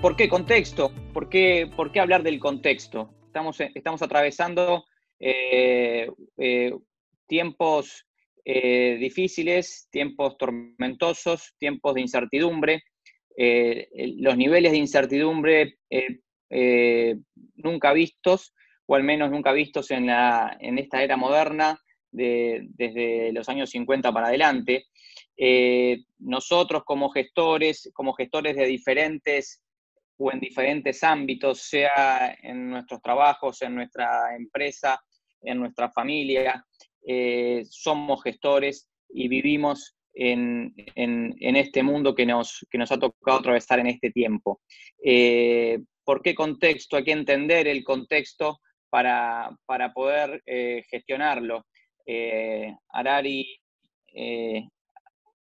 ¿Por qué contexto? ¿Por qué hablar del contexto? Estamos atravesando eh, eh, tiempos difíciles, tiempos tormentosos, tiempos de incertidumbre. Los niveles de incertidumbre nunca vistos, o al menos nunca vistos en esta era moderna, desde los años 50 para adelante. Nosotros como gestores de diferentes o en diferentes ámbitos, sea en nuestros trabajos, en nuestra empresa, en nuestra familia, somos gestores y vivimos en este mundo que nos ha tocado atravesar en este tiempo. ¿Por qué contexto? Hay que entender el contexto para poder gestionarlo. Harari,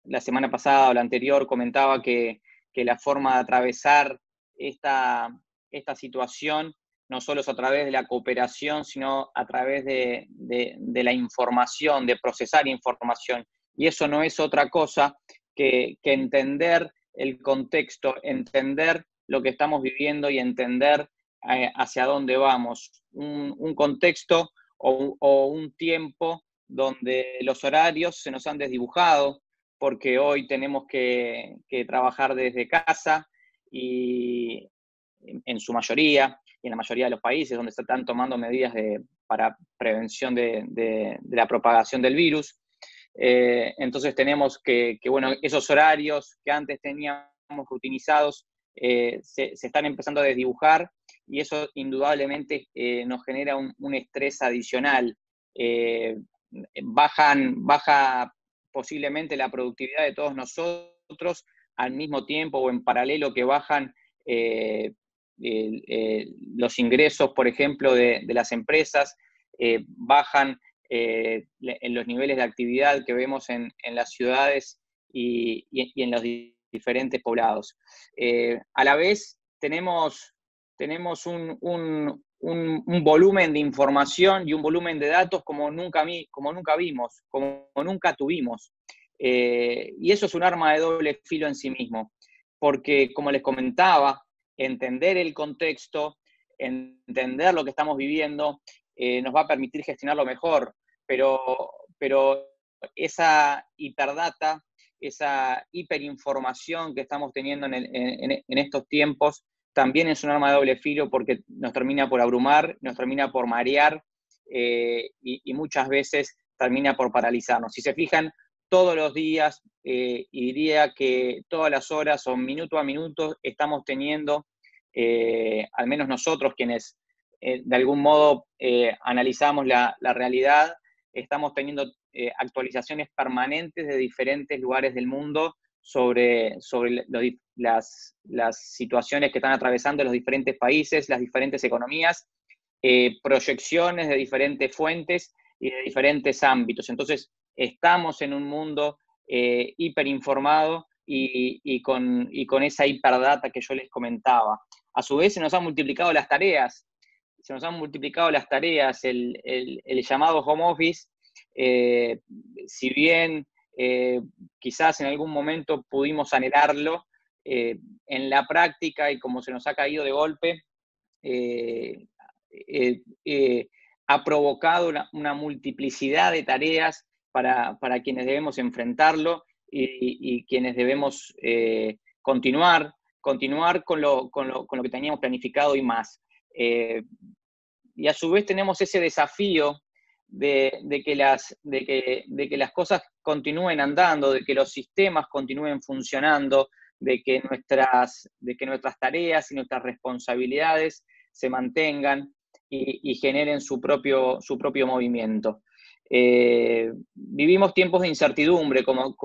la semana pasada o la anterior, comentaba que la forma de atravesar esta situación no solo es a través de la cooperación, sino a través de la información, de procesar información. Y eso no es otra cosa que entender el contexto, entender lo que estamos viviendo y entender hacia dónde vamos. Un contexto o un tiempo donde los horarios se nos han desdibujado, porque hoy tenemos que trabajar desde casa y en su mayoría, y en la mayoría de los países donde se están tomando medidas para prevención de la propagación del virus. Entonces tenemos bueno, esos horarios que antes teníamos rutinizados se están empezando a desdibujar, y eso indudablemente nos genera un estrés adicional. Baja posiblemente la productividad de todos nosotros al mismo tiempo o en paralelo que bajan los ingresos, por ejemplo, de las empresas, bajan en los niveles de actividad que vemos en las ciudades y en los diferentes poblados. A la vez tenemos un volumen de información y un volumen de datos como nunca vimos, como nunca tuvimos. Y eso es un arma de doble filo en sí mismo, porque, como les comentaba, entender el contexto, entender lo que estamos viviendo, nos va a permitir gestionarlo mejor, pero esa hiperdata, esa hiperinformación que estamos teniendo en estos tiempos, también es un arma de doble filo, porque nos termina por abrumar, nos termina por marear y muchas veces termina por paralizarnos. Si se fijan, todos los días, y diría que todas las horas o minuto a minuto, estamos teniendo, al menos nosotros quienes de algún modo analizamos la realidad, estamos teniendo actualizaciones permanentes de diferentes lugares del mundo sobre las situaciones que están atravesando los diferentes países, las diferentes economías, proyecciones de diferentes fuentes y de diferentes ámbitos. Entonces, estamos en un mundo hiperinformado y con esa hiperdata que yo les comentaba. A su vez, se nos han multiplicado las tareas, el llamado home office. Si bien quizás en algún momento pudimos anhelarlo, en la práctica, y como se nos ha caído de golpe, ha provocado una multiplicidad de tareas para quienes debemos enfrentarlo y quienes debemos continuar con lo que teníamos planificado y más. Y a su vez tenemos ese desafío de que las cosas continúen andando, de que los sistemas continúen funcionando, de que nuestras tareas y nuestras responsabilidades se mantengan y generen su propio movimiento. Vivimos tiempos de incertidumbre, como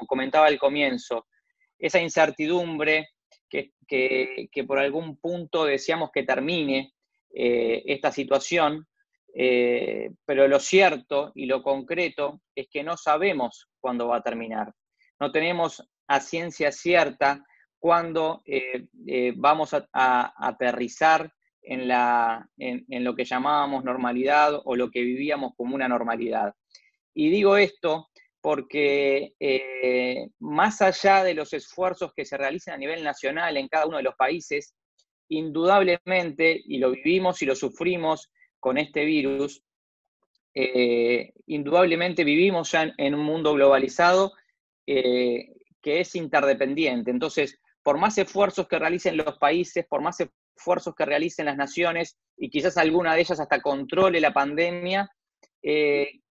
comentaba al comienzo. Esa incertidumbre que por algún punto deseamos que termine esta situación, pero lo cierto y lo concreto es que no sabemos cuándo va a terminar. No tenemos a ciencia cierta cuándo vamos a aterrizar en lo que llamábamos normalidad o lo que vivíamos como una normalidad. Y digo esto porque más allá de los esfuerzos que se realizan a nivel nacional en cada uno de los países, indudablemente, y lo vivimos y lo sufrimos con este virus, indudablemente vivimos ya en un mundo globalizado que es interdependiente. Entonces, por más esfuerzos que realicen los países, por más esfuerzos que realicen las naciones, y quizás alguna de ellas hasta controle la pandemia,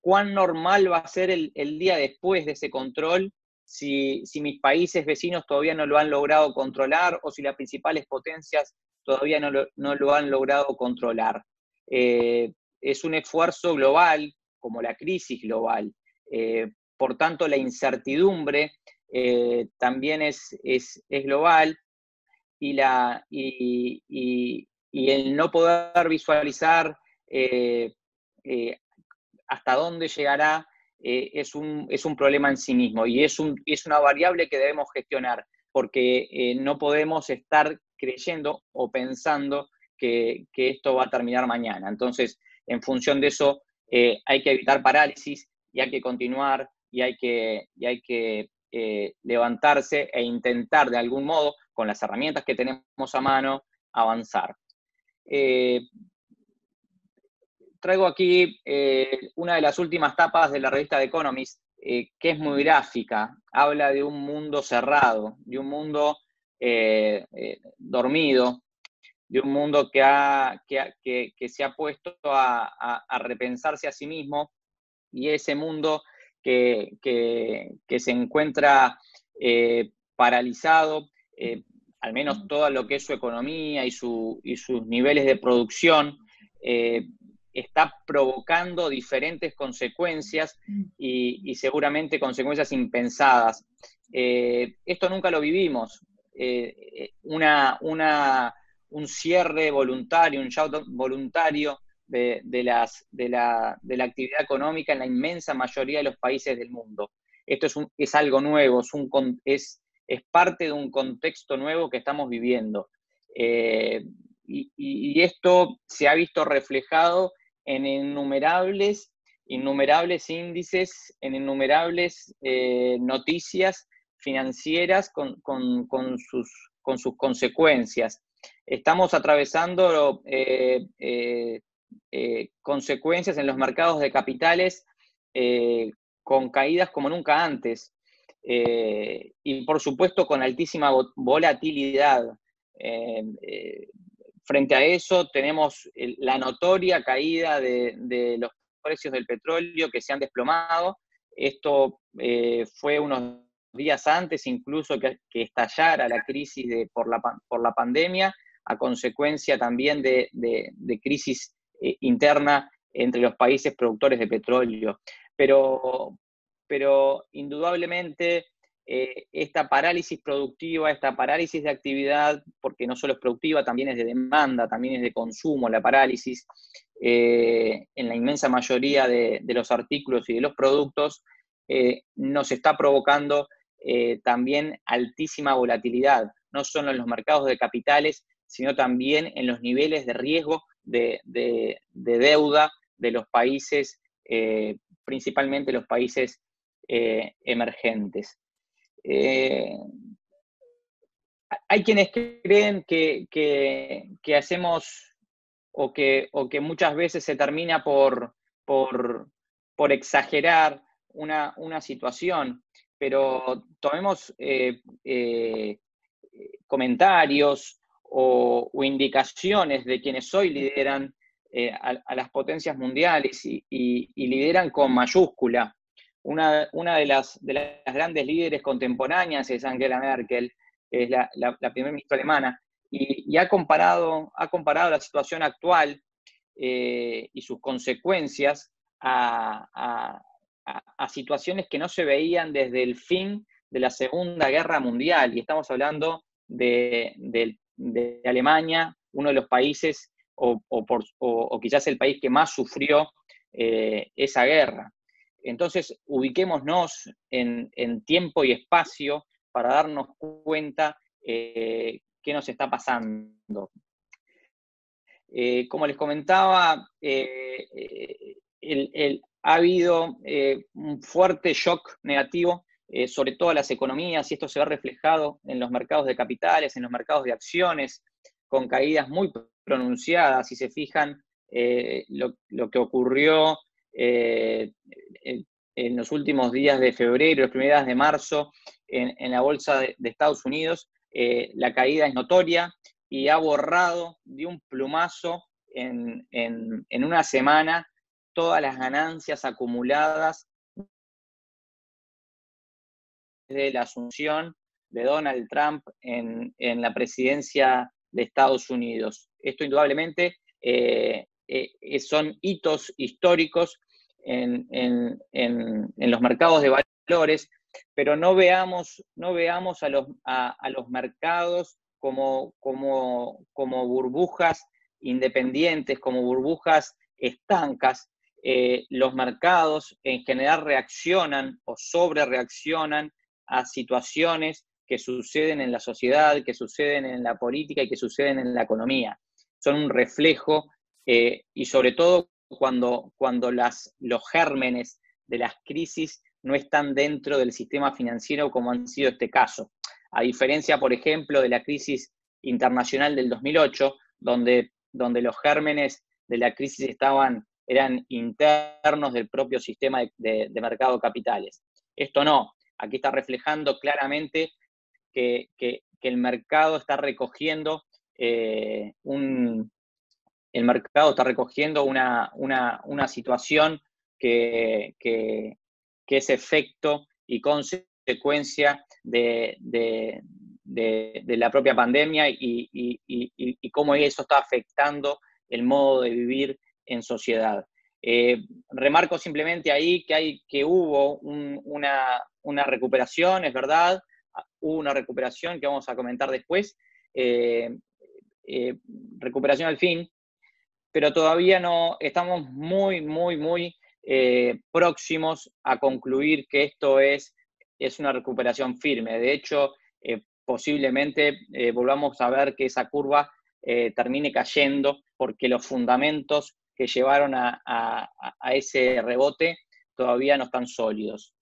¿cuán normal va a ser el día después de ese control si mis países vecinos todavía no lo han logrado controlar o si las principales potencias todavía no lo han logrado controlar? Es un esfuerzo global, como la crisis global. Por tanto, la incertidumbre también es global, y el no poder visualizar hasta dónde llegará es un problema en sí mismo, y es una variable que debemos gestionar, porque no podemos estar creyendo o pensando que esto va a terminar mañana. Entonces, en función de eso, hay que evitar parálisis y hay que continuar y hay que levantarse e intentar de algún modo, con las herramientas que tenemos a mano, avanzar. Traigo aquí una de las últimas tapas de la revista The Economist, que es muy gráfica. Habla de un mundo cerrado, de un mundo dormido, de un mundo que se ha puesto a repensarse a sí mismo, y ese mundo que se encuentra paralizado, al menos todo lo que es su economía y sus niveles de producción, está provocando diferentes consecuencias y seguramente consecuencias impensadas. Esto nunca lo vivimos. Un cierre voluntario, un shutdown voluntario de la actividad económica en la inmensa mayoría de los países del mundo. Esto es algo nuevo, es parte de un contexto nuevo que estamos viviendo. Y esto se ha visto reflejado en innumerables índices, en innumerables noticias financieras con sus consecuencias. Estamos atravesando consecuencias en los mercados de capitales con caídas como nunca antes, y por supuesto con altísima volatilidad. Frente a eso tenemos la notoria caída de los precios del petróleo, que se han desplomado. Esto fue unos días antes incluso que estallara la crisis por la pandemia, a consecuencia también de crisis interna entre los países productores de petróleo. Pero indudablemente esta parálisis productiva, esta parálisis de actividad, porque no solo es productiva, también es de demanda, también es de consumo la parálisis, en la inmensa mayoría de los artículos y de los productos, nos está provocando también altísima volatilidad, no solo en los mercados de capitales, sino también en los niveles de riesgo de deuda de los países, principalmente los países emergentes. Hay quienes creen que hacemos o que muchas veces se termina por exagerar una situación, pero tomemos comentarios o indicaciones de quienes hoy lideran a las potencias mundiales y lideran con mayúscula. Una de las grandes líderes contemporáneas es Angela Merkel, que es la primera ministra alemana, y ha comparado la situación actual y sus consecuencias a situaciones que no se veían desde el fin de la Segunda Guerra Mundial, y estamos hablando de Alemania, uno de los países, o quizás el país que más sufrió esa guerra. Entonces, ubiquémonos en tiempo y espacio para darnos cuenta qué nos está pasando. Como les comentaba, ha habido un fuerte shock negativo sobre todas las economías, y esto se ve reflejado en los mercados de capitales, en los mercados de acciones. con caídas muy pronunciadas. Si se fijan, lo que ocurrió en los últimos días de febrero, los primeros días de marzo, en la bolsa de Estados Unidos, la caída es notoria y ha borrado de un plumazo en una semana todas las ganancias acumuladas desde la asunción de Donald Trump en la presidencia de Estados Unidos. Esto indudablemente son hitos históricos en los mercados de valores, pero no veamos a los mercados como burbujas independientes, como burbujas estancas. Los mercados en general reaccionan o sobrereaccionan a situaciones que suceden en la sociedad, que suceden en la política y que suceden en la economía. Son un reflejo y sobre todo cuando los gérmenes de las crisis no están dentro del sistema financiero como han sido este caso. A diferencia, por ejemplo, de la crisis internacional del 2008, donde los gérmenes de la crisis eran internos del propio sistema de mercado de capitales. Esto no. Aquí está reflejando claramente que el mercado está recogiendo una situación que es efecto y consecuencia de la propia pandemia y cómo eso está afectando el modo de vivir en sociedad. Remarco simplemente ahí que hubo una recuperación, es verdad, hubo una recuperación que vamos a comentar después, recuperación al fin, pero todavía no estamos muy próximos a concluir que esto es una recuperación firme. De hecho, posiblemente volvamos a ver que esa curva termine cayendo porque los fundamentos que llevaron a ese rebote todavía no están sólidos.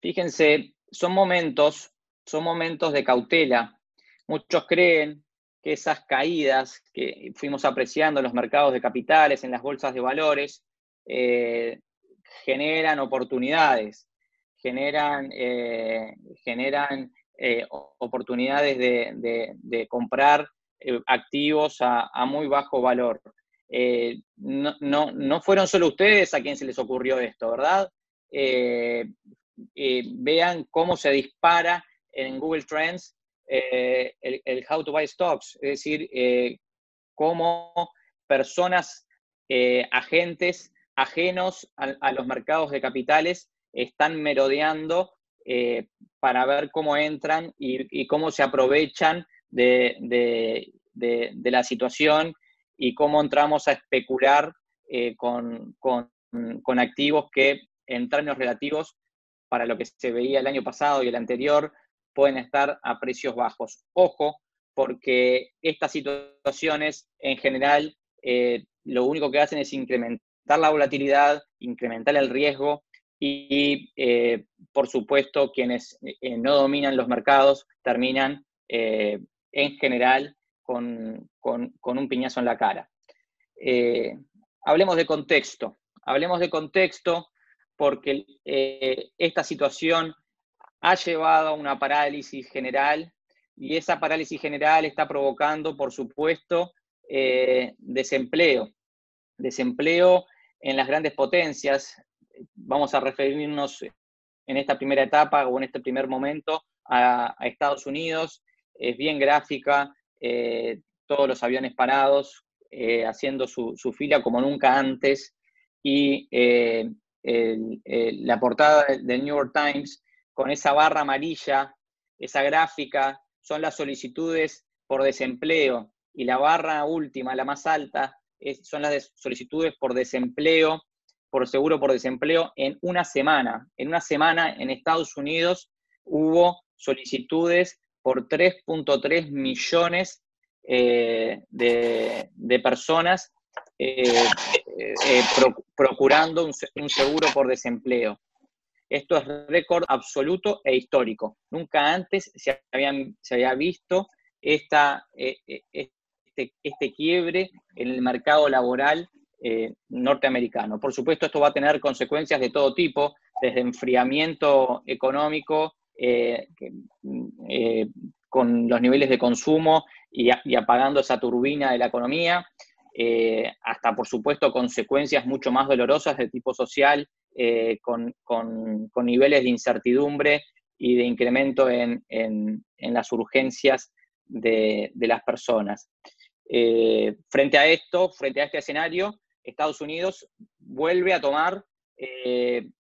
Fíjense, son momentos de cautela. Muchos creen que esas caídas que fuimos apreciando en los mercados de capitales, en las bolsas de valores, generan oportunidades, generan oportunidades de comprar activos a muy bajo valor. No fueron solo ustedes a quien se les ocurrió esto, ¿verdad? Vean cómo se dispara en Google Trends el How to Buy Stocks, es decir, cómo personas, agentes ajenos a los mercados de capitales están merodeando para ver cómo entran y cómo se aprovechan de la situación y cómo entramos a especular con activos que en términos relativos para lo que se veía el año pasado y el anterior, pueden estar a precios bajos. Ojo, porque estas situaciones en general lo único que hacen es incrementar la volatilidad, incrementar el riesgo y por supuesto quienes no dominan los mercados terminan en general con un piñazo en la cara. Hablemos de contexto porque esta situación ha llevado a una parálisis general y esa parálisis general está provocando, por supuesto, desempleo en las grandes potencias. Vamos a referirnos en esta primera etapa o en este primer momento a Estados Unidos. Es bien gráfica, todos los aviones parados, haciendo su fila como nunca antes, y la portada del New York Times con esa barra amarilla, esa gráfica, son las solicitudes por desempleo, y la barra última, la más alta, son las solicitudes por desempleo, por seguro por desempleo en una semana. En una semana en Estados Unidos hubo solicitudes por 3.3 millones de personas procurando un seguro por desempleo. Esto es récord absoluto e histórico. Nunca antes se había visto este quiebre en el mercado laboral norteamericano. Por supuesto, esto va a tener consecuencias de todo tipo, desde enfriamiento económico, con los niveles de consumo y apagando esa turbina de la economía, hasta, por supuesto, consecuencias mucho más dolorosas de tipo social, con niveles de incertidumbre y de incremento en las urgencias de las personas. Frente a este escenario, Estados Unidos vuelve a tomar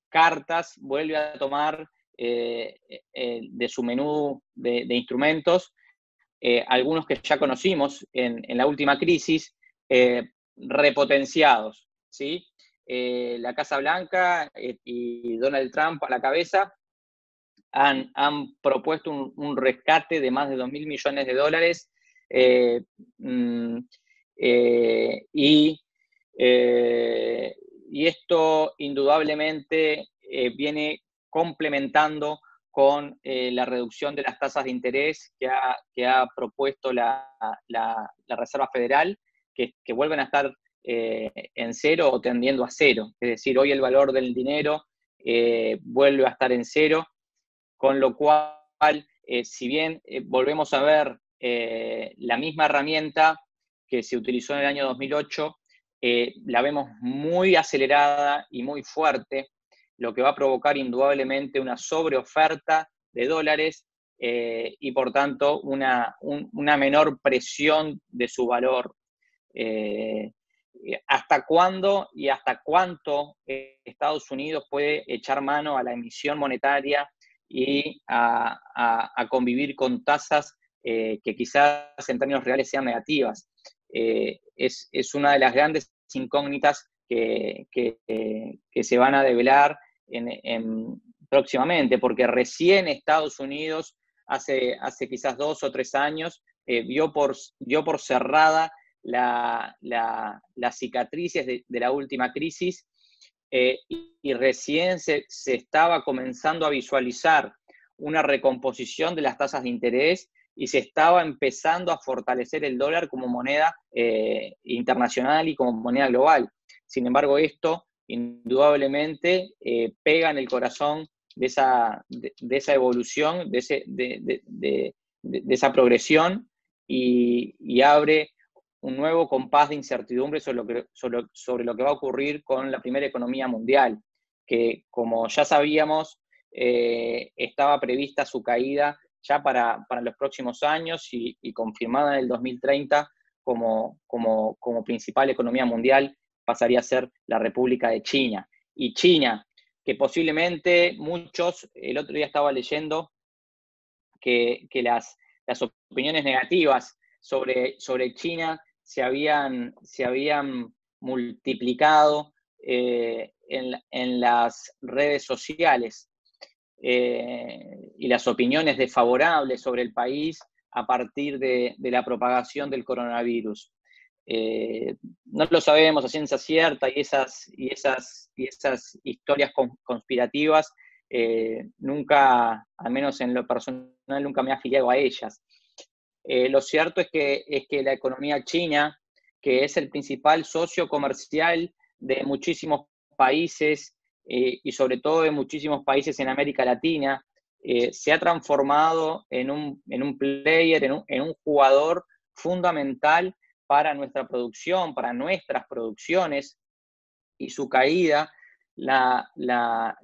cartas, vuelve a tomar de su menú de instrumentos, algunos que ya conocimos en la última crisis, repotenciados, ¿sí? La Casa Blanca y Donald Trump a la cabeza han propuesto un rescate de más de $2.000 millones, y esto indudablemente viene complementando con la reducción de las tasas de interés que ha propuesto la Reserva Federal, que vuelven a estar en cero o tendiendo a cero. Es decir, hoy el valor del dinero vuelve a estar en cero, con lo cual, si bien volvemos a ver la misma herramienta que se utilizó en el año 2008, la vemos muy acelerada y muy fuerte, lo que va a provocar indudablemente una sobreoferta de dólares y por tanto una menor presión de su valor. ¿Hasta cuándo y hasta cuánto Estados Unidos puede echar mano a la emisión monetaria y a convivir con tasas que quizás en términos reales sean negativas? Es una de las grandes incógnitas que se van a develar próximamente, porque recién Estados Unidos, hace quizás 2 o 3 años, dio por cerrada las cicatrices de la última crisis, y recién se estaba comenzando a visualizar una recomposición de las tasas de interés y se estaba empezando a fortalecer el dólar como moneda internacional y como moneda global. Sin embargo, esto indudablemente pega en el corazón de esa evolución, de esa progresión, y abre un nuevo compás de incertidumbre sobre lo que va a ocurrir con la primera economía mundial, que, como ya sabíamos, estaba prevista su caída ya para los próximos años y confirmada en el 2030 como principal economía mundial, pasaría a ser la República de China. Y China, que posiblemente muchos, el otro día estaba leyendo que las opiniones negativas sobre China se habían multiplicado en las redes sociales, y las opiniones desfavorables sobre el país a partir de la propagación del coronavirus. No lo sabemos a ciencia cierta, y esas historias conspirativas nunca, al menos en lo personal, nunca me he afiliado a ellas. Lo cierto es que la economía china, que es el principal socio comercial de muchísimos países, y sobre todo de muchísimos países en América Latina, se ha transformado en un player, en un jugador fundamental para nuestra producción, para nuestras producciones, y su caída la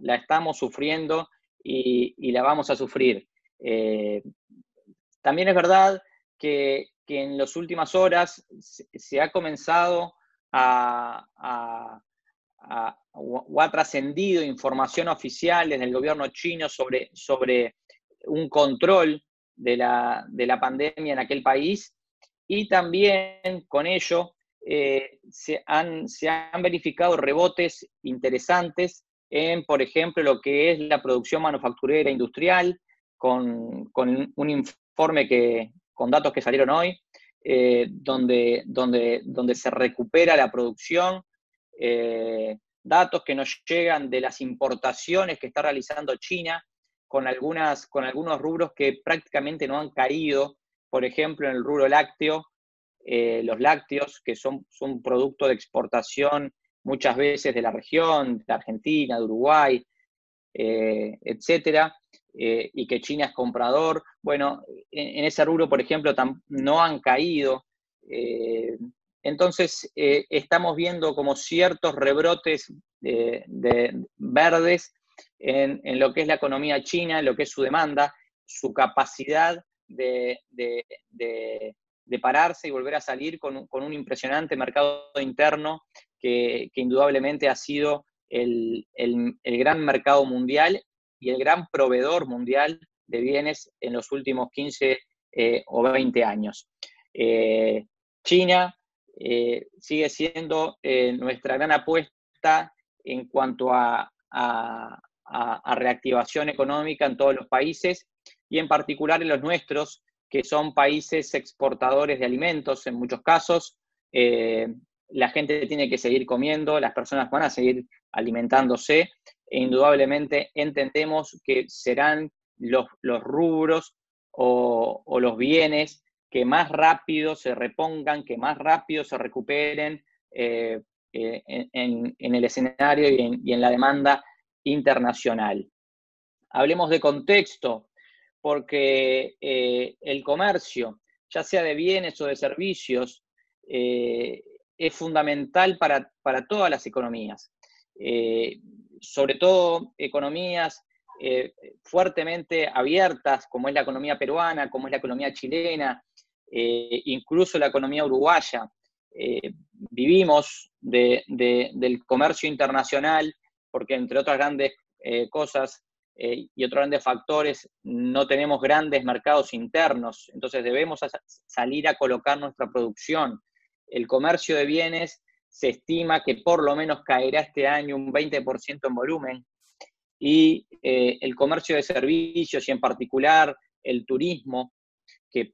estamos sufriendo y la vamos a sufrir. También es verdad que en las últimas horas se ha comenzado o ha trascendido información oficial desde el gobierno chino sobre un control de la pandemia en aquel país, y también con ello se han verificado rebotes interesantes en, por ejemplo, lo que es la producción manufacturera industrial, con un informe con datos que salieron hoy, donde se recupera la producción, datos que nos llegan de las importaciones que está realizando China con algunos rubros que prácticamente no han caído, por ejemplo, en el rubro lácteo, los lácteos, que son producto de exportación muchas veces de la región, de Argentina, de Uruguay, etcétera, y que China es comprador. Bueno, en ese rubro, por ejemplo, no han caído. Entonces, estamos viendo como ciertos rebrotes de verdes en lo que es la economía china, en lo que es su demanda, su capacidad de pararse y volver a salir con un impresionante mercado interno que indudablemente ha sido el gran mercado mundial y el gran proveedor mundial de bienes en los últimos 15 o 20 años. China sigue siendo nuestra gran apuesta en cuanto a reactivación económica en todos los países y en particular en los nuestros, que son países exportadores de alimentos en muchos casos. La gente tiene que seguir comiendo, las personas van a seguir alimentándose, e indudablemente entendemos que serán los rubros o los bienes que más rápido se repongan, que más rápido se recuperen en el escenario y en la demanda internacional. Hablemos de contexto, porque el comercio, ya sea de bienes o de servicios, es fundamental para todas las economías, sobre todo economías fuertemente abiertas, como es la economía peruana, como es la economía chilena, incluso la economía uruguaya. Vivimos del comercio internacional, porque entre otras grandes cosas y otros grandes factores, no tenemos grandes mercados internos, entonces debemos salir a colocar nuestra producción. El comercio de bienes se estima que por lo menos caerá este año un 20% en volumen, y el comercio de servicios y en particular el turismo, que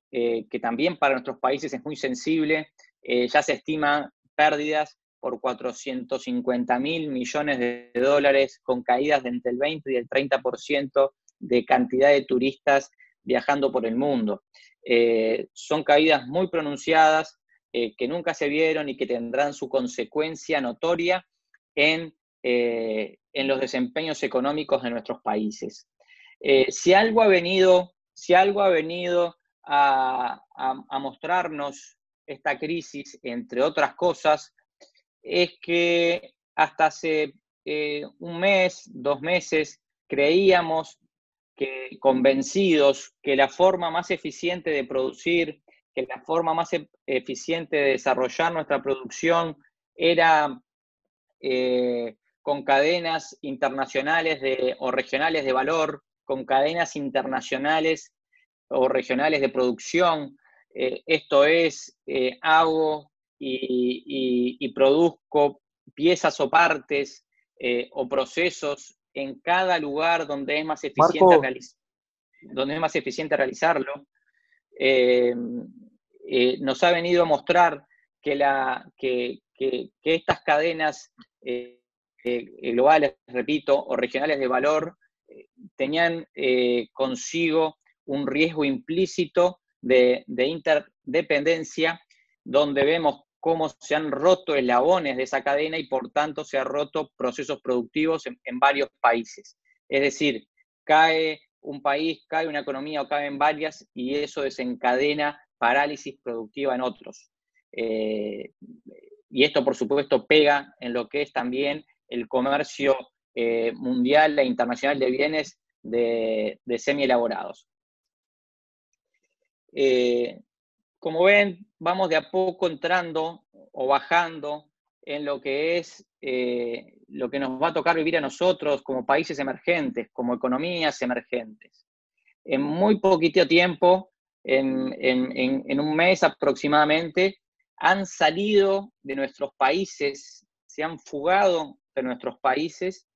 también para nuestros países es muy sensible, ya se estima pérdidas por 450.000 millones de dólares, con caídas de entre el 20 y el 30% de cantidad de turistas viajando por el mundo. Son caídas muy pronunciadas, que nunca se vieron y que tendrán su consecuencia notoria en los desempeños económicos de nuestros países. Si algo ha venido a mostrarnos esta crisis, entre otras cosas, es que hasta hace un mes, 2 meses, creíamos convencidos que la forma más eficiente de producir, que la forma más eficiente de desarrollar nuestra producción era con cadenas internacionales o regionales de valor, con cadenas internacionales o regionales de producción. Esto es, hago y produzco piezas o partes o procesos en cada lugar donde es más eficiente, realizarlo. Nos ha venido a mostrar que estas cadenas globales, repito, o regionales de valor, tenían consigo un riesgo implícito de interdependencia, donde vemos cómo se han roto eslabones de esa cadena y por tanto se han roto procesos productivos en varios países. Es decir, cae un país, cae una economía o caen varias, y eso desencadena parálisis productiva en otros. Y esto, por supuesto, pega en lo que es también el comercio mundial e internacional de bienes de semi-elaborados. Como ven, vamos de a poco entrando o bajando en lo que es lo que nos va a tocar vivir a nosotros como países emergentes, como economías emergentes. En muy poquito tiempo, en un mes aproximadamente, han salido de nuestros países, se han fugado de nuestros países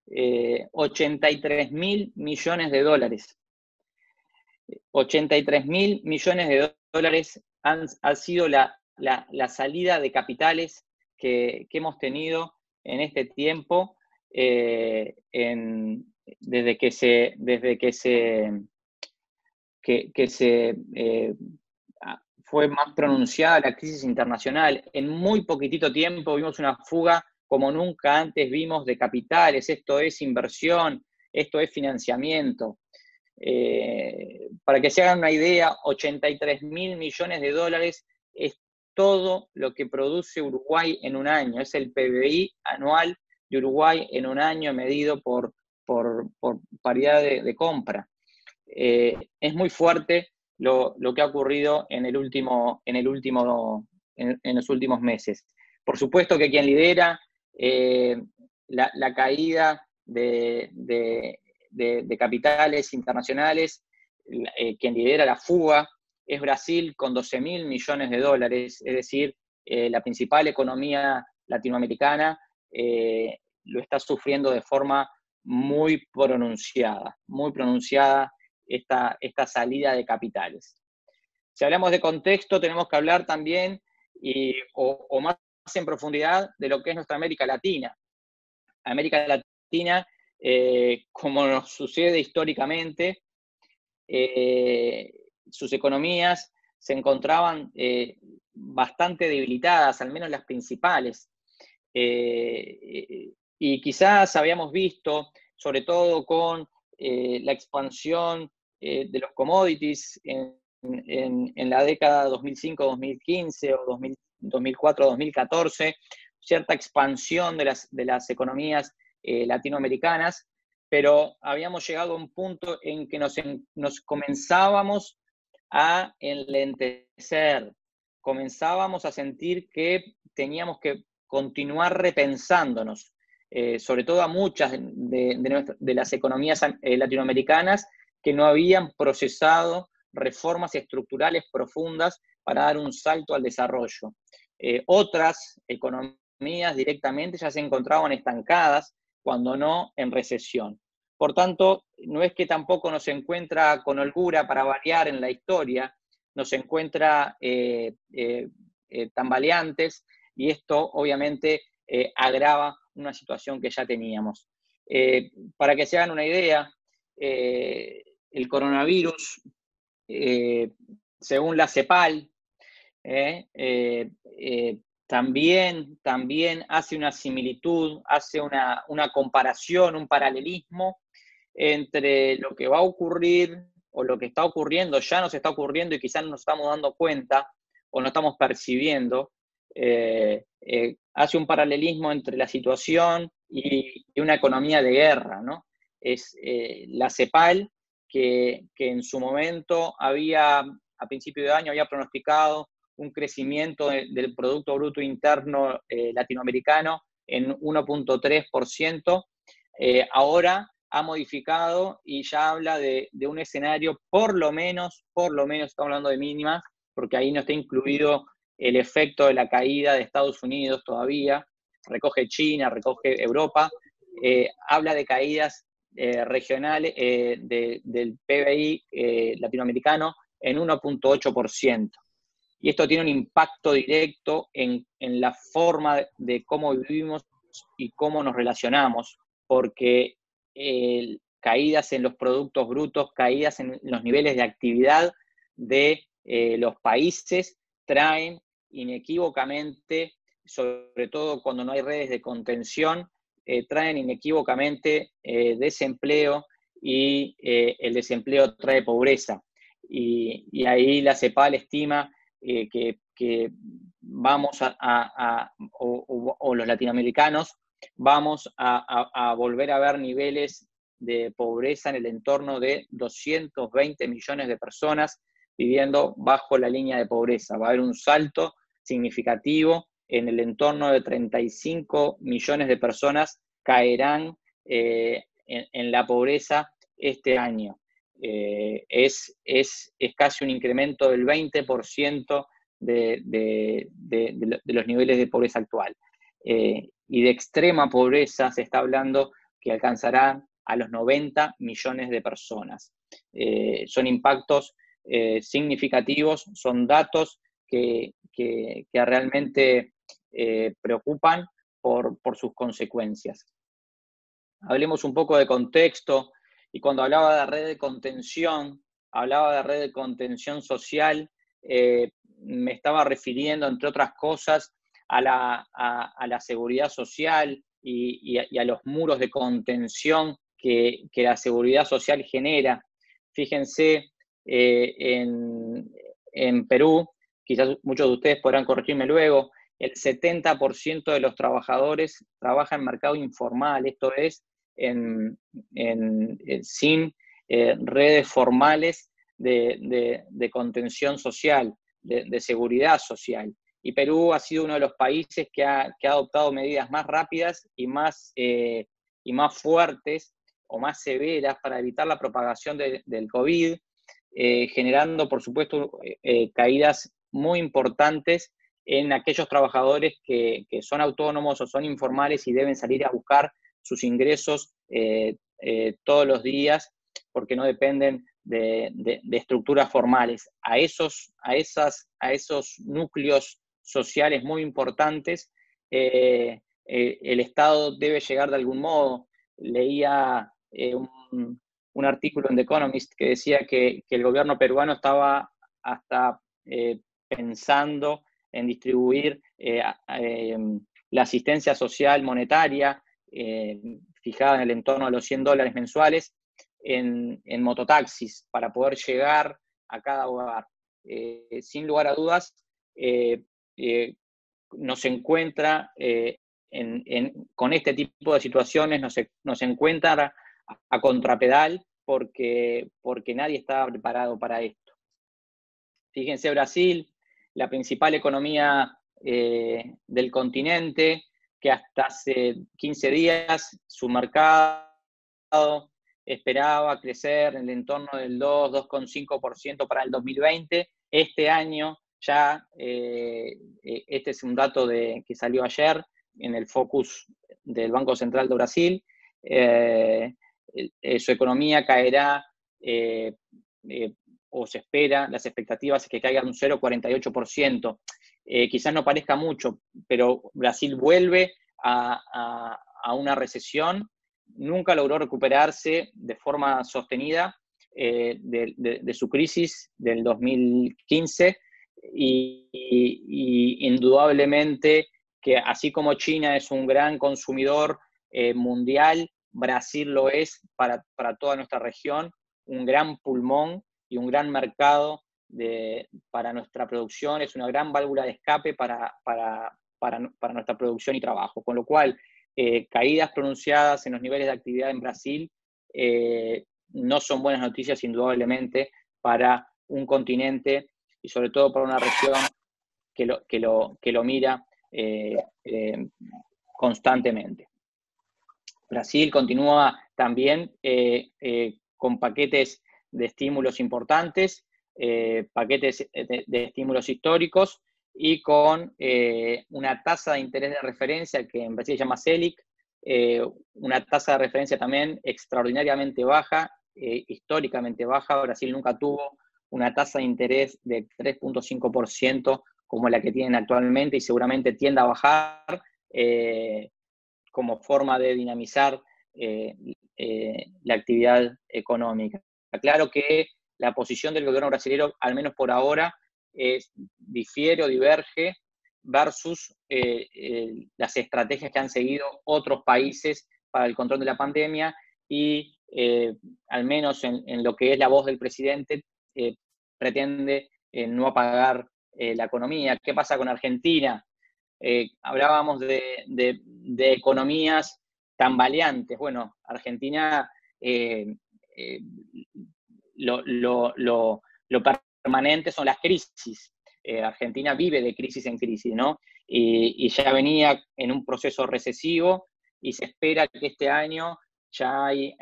83.000 millones de dólares. 83.000 millones de dólares ha sido la salida de capitales que hemos tenido en este tiempo, desde que fue más pronunciada la crisis internacional. En muy poquitito tiempo vimos una fuga como nunca antes vimos de capitales. Esto es inversión, esto es financiamiento. Para que se hagan una idea, 83.000 millones de dólares es todo lo que produce Uruguay en un año. Es el PBI anual de Uruguay en un año medido por paridad de compra. Es muy fuerte lo que ha ocurrido en los últimos meses. Por supuesto que quien lidera la caída de capitales internacionales, quien lidera la fuga, es Brasil con 12.000 millones de dólares, es decir, la principal economía latinoamericana lo está sufriendo de forma muy pronunciada esta salida de capitales. Si hablamos de contexto, tenemos que hablar también, o más en profundidad, de lo que es nuestra América Latina. América Latina, como nos sucede históricamente, sus economías se encontraban bastante debilitadas, al menos las principales. Y quizás habíamos visto, sobre todo con la expansión de los commodities en la década 2005-2015 o 2004-2014, cierta expansión de las economías latinoamericanas, pero habíamos llegado a un punto en que nos comenzábamos a enlentecer, comenzábamos a sentir que teníamos que continuar repensándonos, sobre todo a muchas de las economías latinoamericanas que no habían procesado reformas estructurales profundas para dar un salto al desarrollo. Otras economías directamente ya se encontraban estancadas, cuando no en recesión. Por tanto, no es que tampoco nos encuentra con holgura para variar en la historia, nos encuentra tambaleantes, y esto obviamente agrava una situación que ya teníamos. Para que se hagan una idea, el coronavirus, según la CEPAL, también hace una similitud, hace una comparación, un paralelismo entre lo que va a ocurrir o lo que está ocurriendo, ya nos está ocurriendo y quizás no nos estamos dando cuenta o no estamos percibiendo. Hace un paralelismo entre la situación y una economía de guerra, ¿no? Es la CEPAL que en su momento a principio de año había pronosticado un crecimiento del Producto Bruto Interno latinoamericano en 1.3%, ahora ha modificado y ya habla de un escenario por lo menos, estamos hablando de mínimas, porque ahí no está incluido el efecto de la caída de Estados Unidos todavía, recoge China, recoge Europa, habla de caídas regionales del PBI latinoamericano en 1.8%. Y esto tiene un impacto directo en la forma de cómo vivimos y cómo nos relacionamos, porque caídas en los productos brutos, caídas en los niveles de actividad de los países traen inequívocamente, sobre todo cuando no hay redes de contención, traen inequívocamente desempleo, y el desempleo trae pobreza. Y ahí la CEPAL estima que vamos o los latinoamericanos vamos a volver a ver niveles de pobreza en el entorno de 220 millones de personas viviendo bajo la línea de pobreza. Va a haber un salto significativo en el entorno de 35 millones de personas caerán en la pobreza este año. Es casi un incremento del 20% de los niveles de pobreza actual. Y de extrema pobreza se está hablando que alcanzará a los 90 millones de personas. Son impactos significativos, son datos que realmente preocupan, por sus consecuencias. Hablemos un poco de contexto, y cuando hablaba de red de contención, hablaba de red de contención social, me estaba refiriendo, entre otras cosas, a la seguridad social y a los muros de contención que la seguridad social genera. Fíjense, en Perú, quizás muchos de ustedes podrán corregirme luego, el 70% de los trabajadores trabaja en mercado informal, esto es, sin redes formales de contención social, de seguridad social. Y Perú ha sido uno de los países que ha adoptado medidas más rápidas y más fuertes o más severas para evitar la propagación del COVID, generando, por supuesto, caídas muy importantes en aquellos trabajadores que son autónomos o son informales y deben salir a buscar sus ingresos todos los días porque no dependen de estructuras formales. A esos núcleos sociales muy importantes, el Estado debe llegar de algún modo. Leía un artículo en The Economist que decía que el gobierno peruano estaba hasta pensando en distribuir la asistencia social monetaria fijada en el entorno de los $100 mensuales en mototaxis para poder llegar a cada hogar. Sin lugar a dudas, nos encuentra con este tipo de situaciones, nos encuentra a contrapedal porque nadie estaba preparado para esto. Fíjense, Brasil, la principal economía del continente, que hasta hace 15 días su mercado esperaba crecer en el entorno del 2,5% para el 2020. Este año ya, este es un dato que salió ayer en el Focus del Banco Central de Brasil, su economía caerá, o se espera, las expectativas es que caiga un 0,48%. Quizás no parezca mucho, pero Brasil vuelve a una recesión, nunca logró recuperarse de forma sostenida de su crisis del 2015 y indudablemente que así como China es un gran consumidor mundial, Brasil lo es para toda nuestra región, un gran pulmón y un gran mercado para nuestra producción, es una gran válvula de escape para nuestra producción y trabajo. Con lo cual, caídas pronunciadas en los niveles de actividad en Brasil no son buenas noticias, indudablemente, para un continente y sobre todo para una región que lo mira constantemente. Brasil continúa también con paquetes de estímulos importantes, paquetes de estímulos históricos y con una tasa de interés de referencia que en Brasil se llama Selic, una tasa de referencia también extraordinariamente baja, históricamente baja. Brasil nunca tuvo una tasa de interés de 3,5% como la que tienen actualmente y seguramente tiende a bajar como forma de dinamizar la actividad económica. Claro que la posición del gobierno brasileño, al menos por ahora, difiere o diverge versus las estrategias que han seguido otros países para el control de la pandemia y al menos en lo que es la voz del presidente, pretende no apagar la economía. ¿Qué pasa con Argentina? Hablábamos de economías tambaleantes. Bueno, Argentina lo permanente son las crisis. Argentina vive de crisis en crisis, ¿no? Y ya venía en un proceso recesivo y se espera que este año ya hay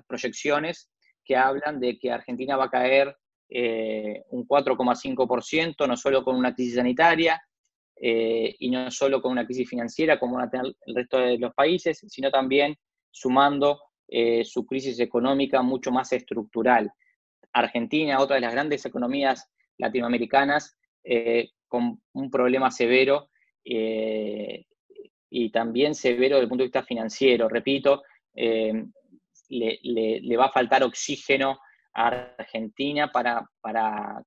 proyecciones que hablan de que Argentina va a caer un 4,5%, no solo con una crisis sanitaria, y no solo con una crisis financiera como van a tener el resto de los países, sino también sumando su crisis económica mucho más estructural. Argentina, otra de las grandes economías latinoamericanas, con un problema severo y también severo desde el punto de vista financiero. Repito, le va a faltar oxígeno a Argentina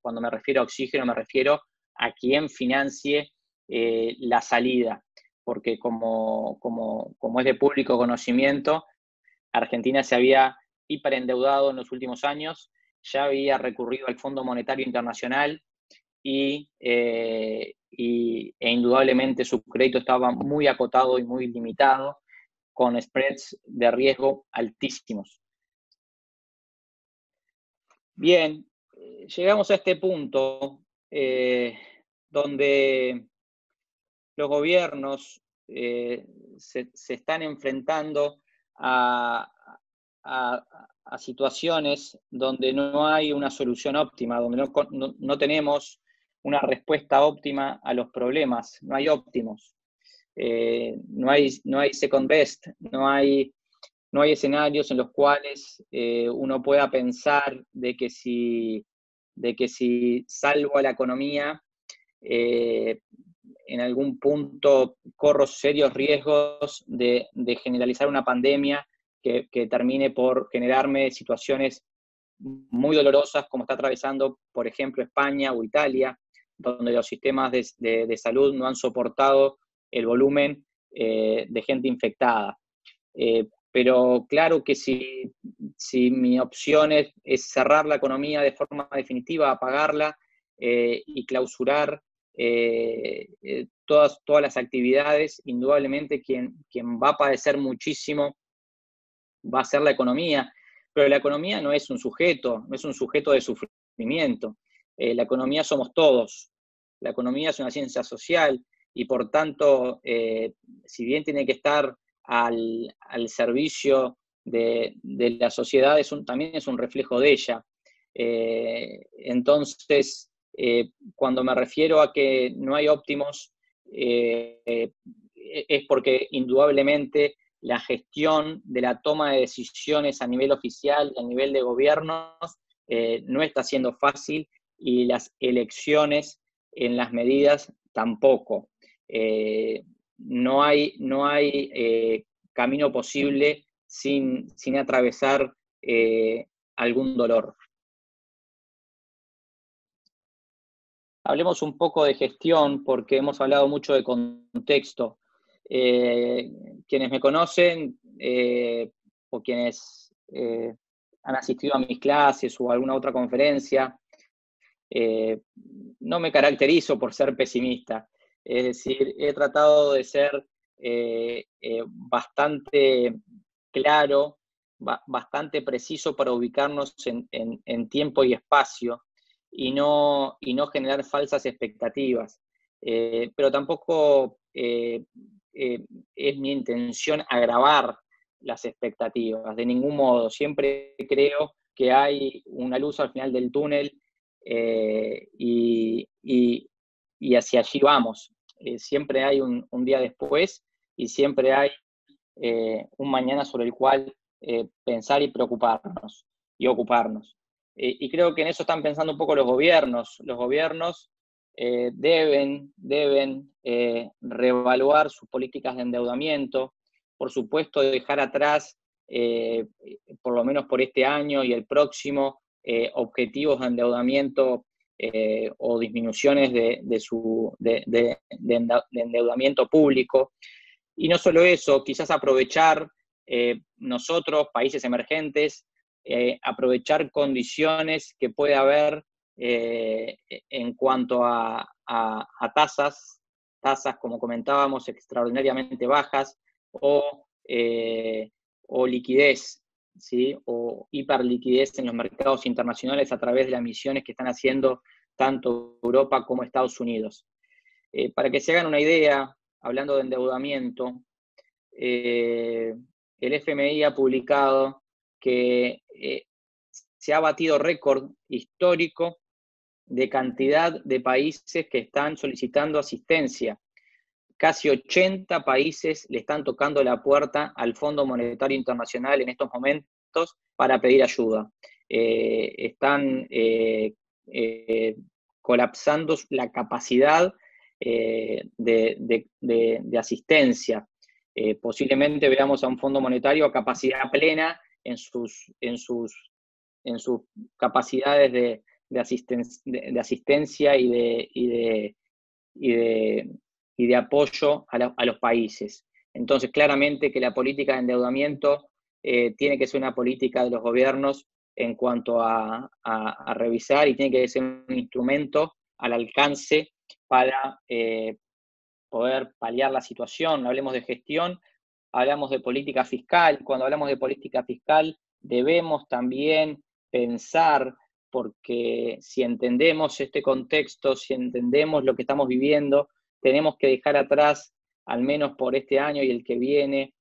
cuando me refiero a oxígeno, me refiero a quien financie la salida, porque como es de público conocimiento, Argentina se había hiperendeudado en los últimos años, ya había recurrido al Fondo Monetario Internacional e indudablemente su crédito estaba muy acotado y muy limitado, con spreads de riesgo altísimos. Bien, llegamos a este punto donde los gobiernos se están enfrentando a situaciones donde no hay una solución óptima, donde no tenemos una respuesta óptima a los problemas, no hay óptimos, no hay second best, no hay escenarios en los cuales uno pueda pensar de que si salvo a la economía, en algún punto corro serios riesgos de generalizar una pandemia que termine por generarme situaciones muy dolorosas, como está atravesando, por ejemplo, España o Italia, donde los sistemas de salud no han soportado el volumen de gente infectada. Pero claro que si mi opción es cerrar la economía de forma definitiva, apagarla y clausurar todas las actividades, indudablemente quien va a padecer muchísimo va a ser la economía, pero la economía no es un sujeto de sufrimiento. La economía somos todos, la economía es una ciencia social y por tanto, si bien tiene que estar al servicio de la sociedad, también es un reflejo de ella. Entonces, cuando me refiero a que no hay óptimos, es porque indudablemente la gestión de la toma de decisiones a nivel oficial, a nivel de gobiernos, no está siendo fácil, y las elecciones en las medidas tampoco. No hay camino posible sin atravesar algún dolor. Hablemos un poco de gestión, porque hemos hablado mucho de contexto. Quienes me conocen o quienes han asistido a mis clases o a alguna otra conferencia, no me caracterizo por ser pesimista. Es decir, he tratado de ser bastante claro, bastante preciso para ubicarnos en tiempo y espacio y no generar falsas expectativas. Pero tampoco es mi intención agravar las expectativas, de ningún modo. Siempre creo que hay una luz al final del túnel y hacia allí vamos. Siempre hay un día después y siempre hay un mañana sobre el cual pensar y preocuparnos y ocuparnos. Y creo que en eso están pensando un poco los gobiernos. Los gobiernos deben reevaluar sus políticas de endeudamiento, por supuesto dejar atrás, por lo menos por este año y el próximo, objetivos de endeudamiento o disminuciones de endeudamiento público. Y no solo eso, quizás aprovechar nosotros, países emergentes, aprovechar condiciones que puede haber en cuanto a tasas, como comentábamos, extraordinariamente bajas, o liquidez, ¿sí? O hiperliquidez en los mercados internacionales a través de las emisiones que están haciendo tanto Europa como Estados Unidos. Para que se hagan una idea, hablando de endeudamiento, el FMI ha publicado que se ha batido récord histórico de cantidad de países que están solicitando asistencia. Casi 80 países le están tocando la puerta al Fondo Monetario Internacional en estos momentos para pedir ayuda. Están colapsando la capacidad de asistencia. posiblemente veamos a un Fondo Monetario a capacidad plena en sus capacidades de asistencia y de apoyo a los países. Entonces, claramente que la política de endeudamiento tiene que ser una política de los gobiernos en cuanto a revisar, y tiene que ser un instrumento al alcance para poder paliar la situación. No hablemos de gestión, hablamos de política fiscal. Cuando hablamos de política fiscal debemos también pensar, porque si entendemos este contexto, si entendemos lo que estamos viviendo, tenemos que dejar atrás, al menos por este año y el que viene,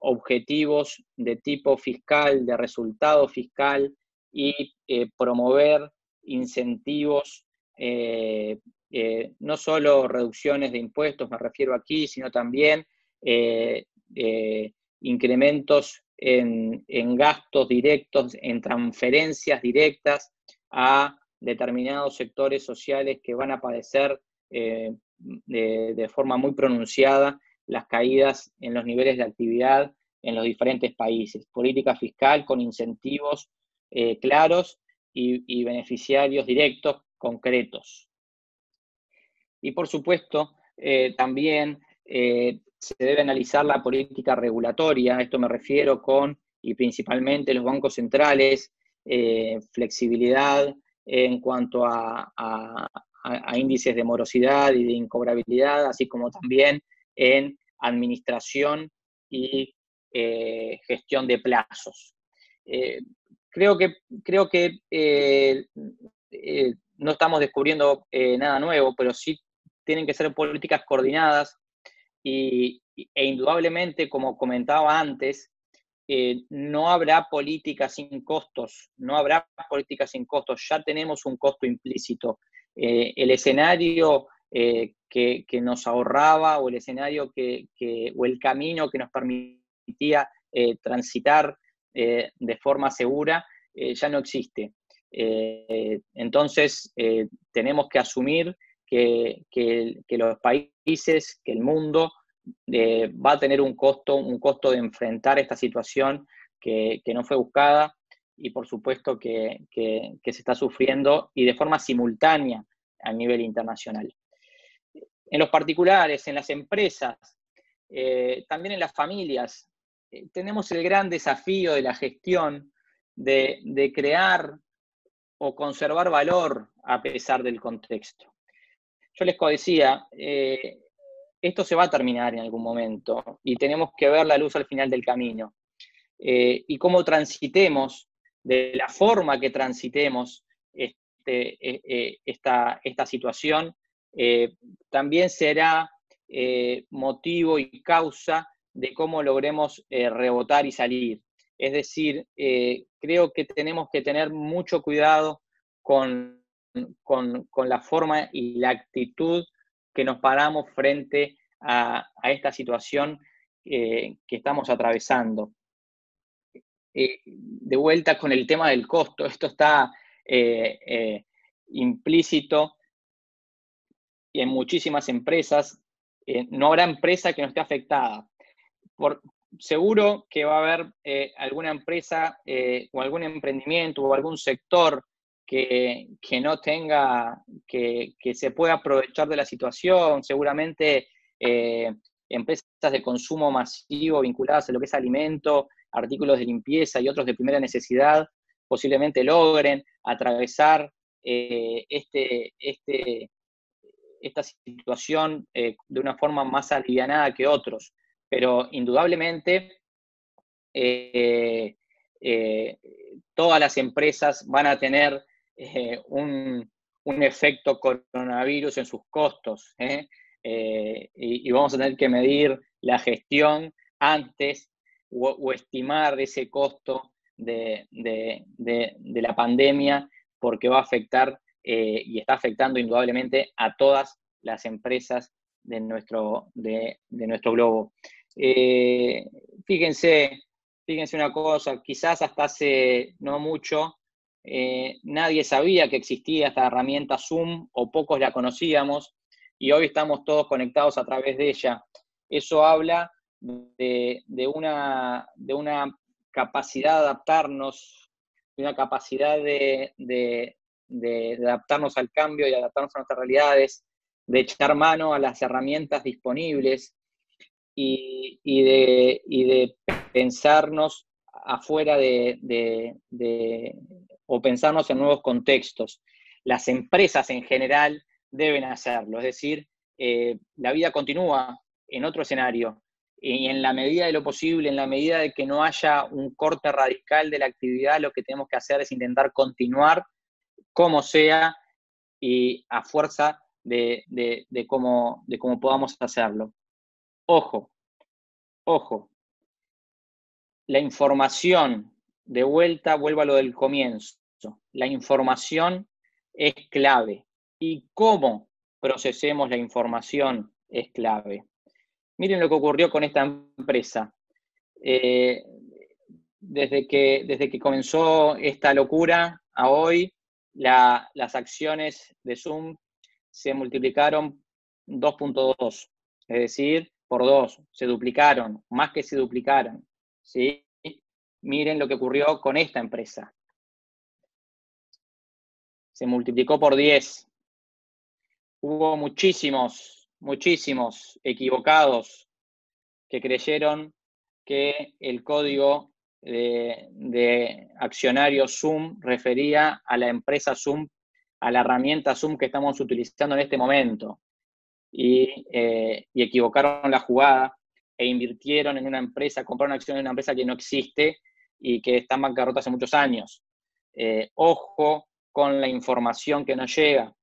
objetivos de tipo fiscal, de resultado fiscal, y promover incentivos, no solo reducciones de impuestos, me refiero aquí, sino también incrementos en gastos directos, en transferencias directas a determinados sectores sociales que van a padecer de forma muy pronunciada las caídas en los niveles de actividad en los diferentes países. Política fiscal con incentivos claros y beneficiarios directos concretos. Y por supuesto, también se debe analizar la política regulatoria. A esto me refiero y principalmente los bancos centrales, flexibilidad en cuanto a índices de morosidad y de incobrabilidad, así como también en administración y gestión de plazos. Creo que no estamos descubriendo nada nuevo, pero sí tienen que ser políticas coordinadas e indudablemente, como comentaba antes, no habrá políticas sin costos, no habrá políticas sin costos, ya tenemos un costo implícito. El escenario que nos ahorraba, o el escenario o el camino que nos permitía transitar de forma segura, ya no existe. Entonces, tenemos que asumir que los países, que el mundo va a tener un costo de enfrentar esta situación que no fue buscada, y por supuesto que se está sufriendo, y de forma simultánea a nivel internacional. En los particulares, en las empresas, también en las familias, tenemos el gran desafío de la gestión de crear o conservar valor a pesar del contexto. Yo les decía, esto se va a terminar en algún momento y tenemos que ver la luz al final del camino. Y cómo transitemos, de la forma que transitemos esta situación, también será motivo y causa de cómo logremos rebotar y salir. Es decir, creo que tenemos que tener mucho cuidado con la forma y la actitud que nos paramos frente a esta situación que estamos atravesando. De vuelta con el tema del costo, esto está implícito y en muchísimas empresas. No habrá empresa que no esté afectada. Seguro que va a haber alguna empresa o algún emprendimiento o algún sector que no tenga, que se pueda aprovechar de la situación. Seguramente empresas de consumo masivo vinculadas a lo que es alimento, artículos de limpieza y otros de primera necesidad, posiblemente logren atravesar esta situación de una forma más alivianada que otros. Pero indudablemente todas las empresas van a tener un efecto coronavirus en sus costos, y vamos a tener que medir la gestión antes o estimar ese costo de la pandemia, porque va a afectar y está afectando indudablemente a todas las empresas de nuestro globo. Fíjense una cosa, quizás hasta hace no mucho nadie sabía que existía esta herramienta Zoom, o pocos la conocíamos, y hoy estamos todos conectados a través de ella. Eso habla de una capacidad de adaptarnos, de una capacidad de adaptarnos al cambio y adaptarnos a nuestras realidades, de echar mano a las herramientas disponibles y de pensarnos afuera o pensarnos en nuevos contextos. Las empresas en general deben hacerlo, es decir, la vida continúa en otro escenario, y en la medida de lo posible, en la medida de que no haya un corte radical de la actividad, lo que tenemos que hacer es intentar continuar como sea y a fuerza de cómo podamos hacerlo. Ojo, la información, de vuelta, vuelvo a lo del comienzo, la información es clave y cómo procesemos la información es clave. Miren lo que ocurrió con esta empresa. Desde que comenzó esta locura a hoy, las acciones de Zoom se multiplicaron 2.2, es decir, por 2, se duplicaron, más que se duplicaron, ¿sí? Miren lo que ocurrió con esta empresa. Se multiplicó por 10. Hubo muchísimos equivocados que creyeron que el código de accionario Zoom refería a la empresa Zoom, a la herramienta Zoom que estamos utilizando en este momento. Y equivocaron la jugada e invirtieron en una empresa, compraron acciones en una empresa que no existe y que está en bancarrota hace muchos años. Ojo con la información que nos llega.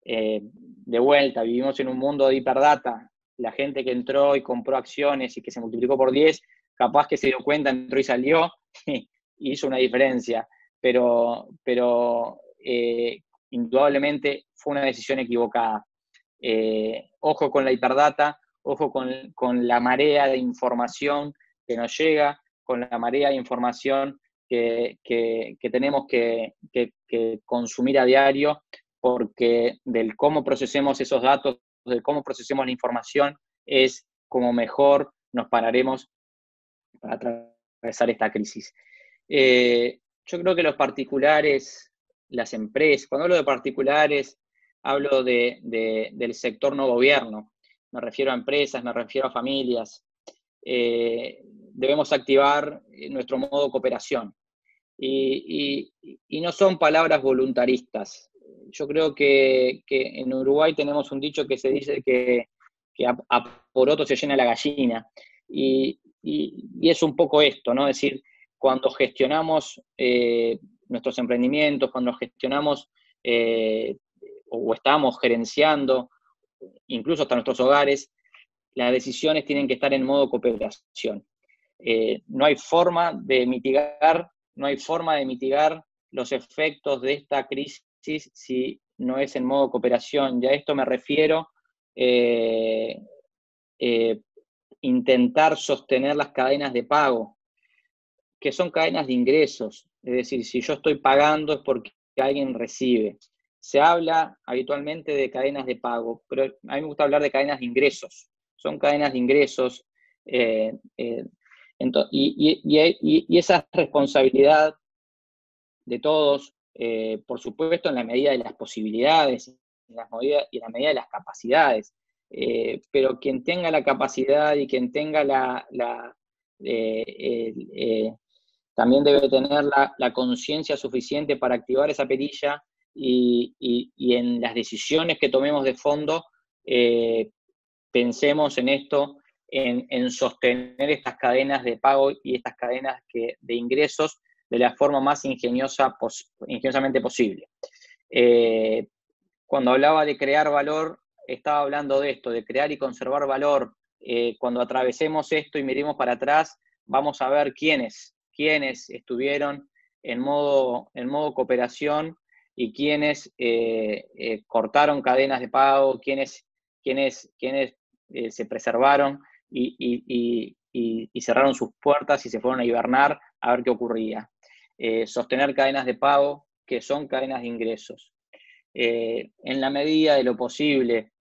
De vuelta, vivimos en un mundo de hiperdata. La gente que entró y compró acciones y que se multiplicó por 10, capaz que se dio cuenta, entró y salió, y hizo una diferencia. Pero indudablemente fue una decisión equivocada. Ojo con la hiperdata, ojo con la marea de información que nos llega, con la marea de información que tenemos que consumir a diario, porque del cómo procesemos esos datos, del cómo procesemos la información, es como mejor nos pararemos para atravesar esta crisis. Yo creo que los particulares, las empresas, cuando hablo de particulares, hablo del sector no gobierno, me refiero a empresas, me refiero a familias. Debemos activar nuestro modo de cooperación. Y no son palabras voluntaristas. Yo creo que en Uruguay tenemos un dicho que se dice que a poroto se llena la gallina. Y es un poco esto, ¿no? Es decir, cuando gestionamos nuestros emprendimientos, cuando gestionamos o estamos gerenciando, incluso hasta nuestros hogares, las decisiones tienen que estar en modo cooperación. No hay forma de mitigar los efectos de esta crisis si no es en modo cooperación. Ya a esto me refiero, intentar sostener las cadenas de pago, que son cadenas de ingresos. Es decir, si yo estoy pagando es porque alguien recibe. Se habla habitualmente de cadenas de pago, pero a mí me gusta hablar de cadenas de ingresos. Son cadenas de ingresos. Y esa responsabilidad de todos, por supuesto, en la medida de las posibilidades, en la medida de las capacidades, pero quien tenga la capacidad y quien tenga también debe tener la conciencia suficiente para activar esa perilla y en las decisiones que tomemos de fondo, pensemos en esto, en sostener estas cadenas de pago y estas cadenas de ingresos de la forma más ingeniosamente posible. Cuando hablaba de crear valor, estaba hablando de esto, de crear y conservar valor. Cuando atravesemos esto y miremos para atrás, vamos a ver quiénes estuvieron en modo cooperación y quiénes cortaron cadenas de pago, quiénes se preservaron y cerraron sus puertas y se fueron a hibernar a ver qué ocurría. Sostener cadenas de pago que son cadenas de ingresos. En la medida de lo posible,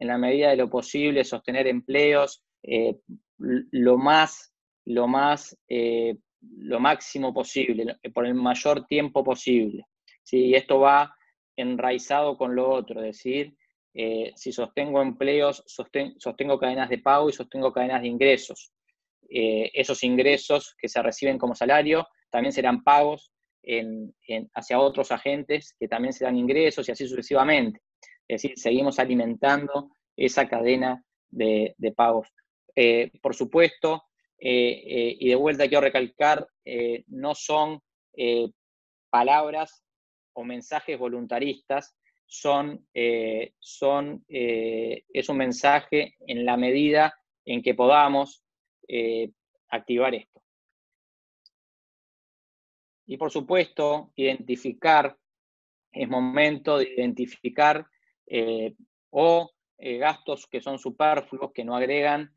sostener empleos, lo máximo posible, por el mayor tiempo posible. ¿Sí? Y esto va enraizado con lo otro, es decir, si sostengo empleos, sostengo cadenas de pago y sostengo cadenas de ingresos. Esos ingresos que se reciben como salario también serán pagos hacia otros agentes que también serán ingresos y así sucesivamente. Es decir, seguimos alimentando esa cadena de pagos. Por supuesto, y de vuelta quiero recalcar, no son palabras o mensajes voluntaristas, es un mensaje en la medida en que podamos activar esto. Y por supuesto, es momento de identificar gastos que son superfluos, que no agregan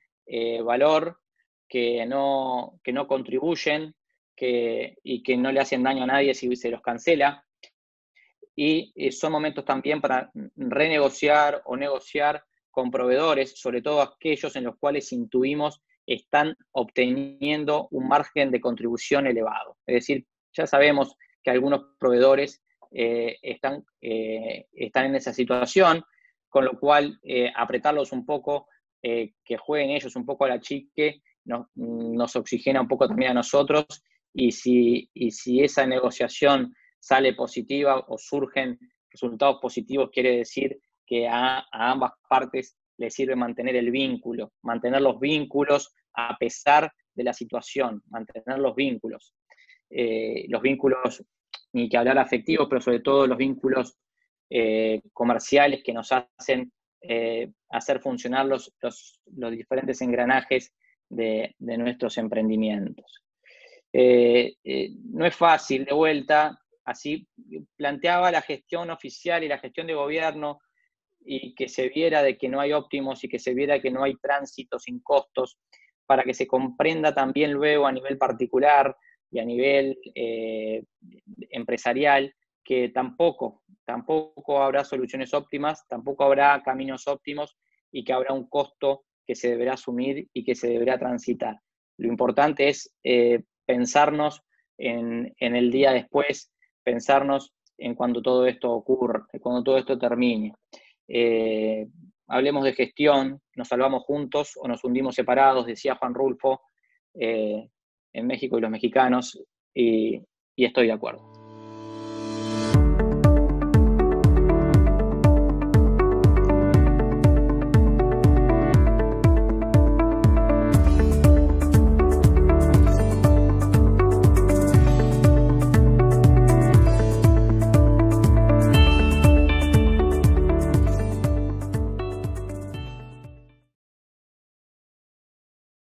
valor, que no contribuyen y que no le hacen daño a nadie si se los cancela. Y son momentos también para renegociar o negociar con proveedores, sobre todo aquellos en los cuales intuimos están obteniendo un margen de contribución elevado. Es decir, ya sabemos que algunos proveedores están en esa situación, con lo cual apretarlos un poco, que jueguen ellos un poco a la chique, nos oxigena un poco también a nosotros, y si esa negociación sale positiva o surgen resultados positivos, quiere decir que a ambas partes les sirve mantener los vínculos a pesar de la situación, mantener los vínculos, ni que hablar afectivos, pero sobre todo los vínculos comerciales que nos hacen hacer funcionar los diferentes engranajes de nuestros emprendimientos. No es fácil, de vuelta, así planteaba la gestión oficial y la gestión de gobierno, y que se viera de que no hay óptimos y que se viera que no hay tránsito sin costos, para que se comprenda también luego a nivel particular y a nivel empresarial que tampoco habrá soluciones óptimas, tampoco habrá caminos óptimos, y que habrá un costo que se deberá asumir y que se deberá transitar. Lo importante es pensarnos en el día después, pensarnos en cuando todo esto ocurra, cuando todo esto termine. Hablemos de gestión, nos salvamos juntos o nos hundimos separados, decía Juan Rulfo, en México y los mexicanos, y estoy de acuerdo.